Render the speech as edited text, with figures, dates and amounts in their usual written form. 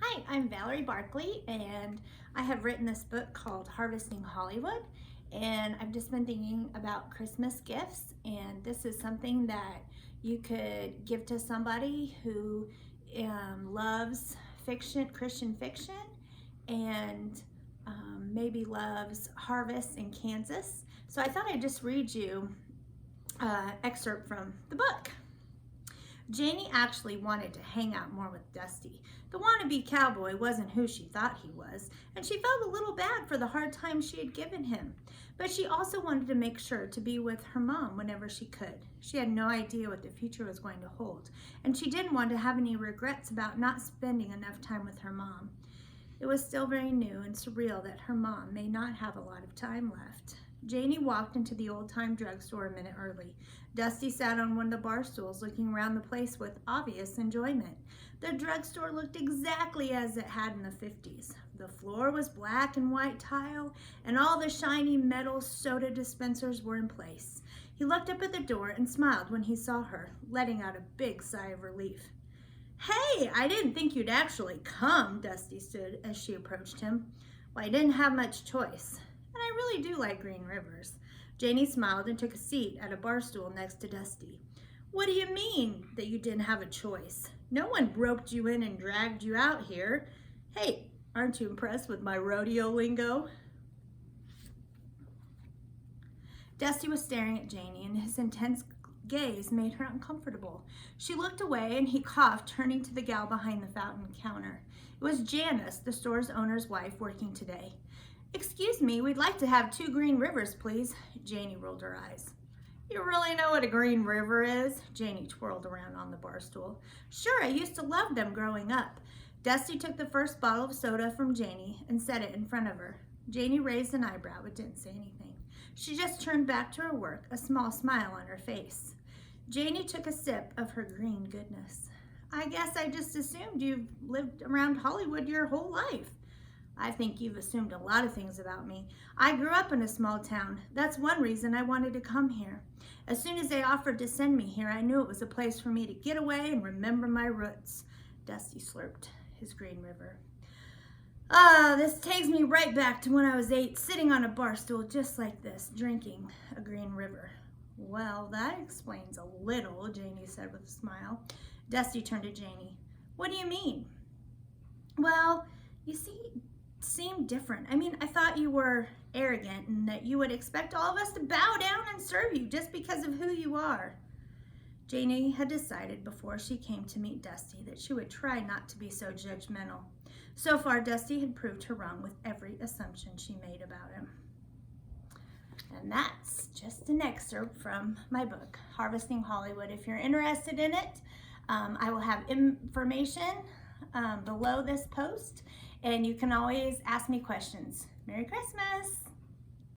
Hi, I'm Valerie Barkley, and I have written this book called Harvesting Hollywood. And I've just been thinking about Christmas gifts, and this is something that you could give to somebody who loves fiction, Christian fiction, and maybe loves harvest in Kansas. So I thought I'd just read you excerpt from the book. Janie actually wanted to hang out more with Dusty. The wannabe cowboy wasn't who she thought he was, and she felt a little bad for the hard time she had given him. But she also wanted to make sure to be with her mom whenever she could. She had no idea what the future was going to hold, and she didn't want to have any regrets about not spending enough time with her mom. It was still very new and surreal that her mom may not have a lot of time left. Janie walked into the old-time drugstore a minute early. Dusty sat on one of the bar stools looking around the place with obvious enjoyment. The drugstore looked exactly as it had in the 50s. The floor was black and white tile, and all the shiny metal soda dispensers were in place. He looked up at the door and smiled when he saw her, letting out a big sigh of relief. "Hey, I didn't think you'd actually come," Dusty stood as she approached him. "Well, I didn't have much choice. And I really do like Green Rivers." Janie smiled and took a seat at a bar stool next to Dusty. "What do you mean that you didn't have a choice? No one roped you in and dragged you out here. Hey, aren't you impressed with my rodeo lingo?" Dusty was staring at Janie, and his intense gaze made her uncomfortable. She looked away, and he coughed, turning to the gal behind the fountain counter. It was Janice, the store's owner's wife, working today. "Excuse me, we'd like to have 2 Green Rivers, please." Janie rolled her eyes. "You really know what a Green River is?" Janie twirled around on the bar stool. "Sure, I used to love them growing up." Dusty took the first bottle of soda from Janie and set it in front of her. Janie raised an eyebrow but didn't say anything. She just turned back to her work, a small smile on her face. Janie took a sip of her green goodness. "I guess I just assumed you've lived around Hollywood your whole life." "I think you've assumed a lot of things about me. I grew up in a small town. That's one reason I wanted to come here. As soon as they offered to send me here, I knew it was a place for me to get away and remember my roots." Dusty slurped his Green River. This takes me right back to when I was 8, sitting on a bar stool just like this, drinking a Green River." "Well, that explains a little," Janie said with a smile. Dusty turned to Janie. "What do you mean?" "Well, you see, seem different. I mean, I thought you were arrogant and that you would expect all of us to bow down and serve you just because of who you are." Janie had decided before she came to meet Dusty that she would try not to be so judgmental. So far, Dusty had proved her wrong with every assumption she made about him. And that's just an excerpt from my book, Harvesting Hollywood. If you're interested in it, I will have information below this post, and you can always ask me questions. Merry Christmas!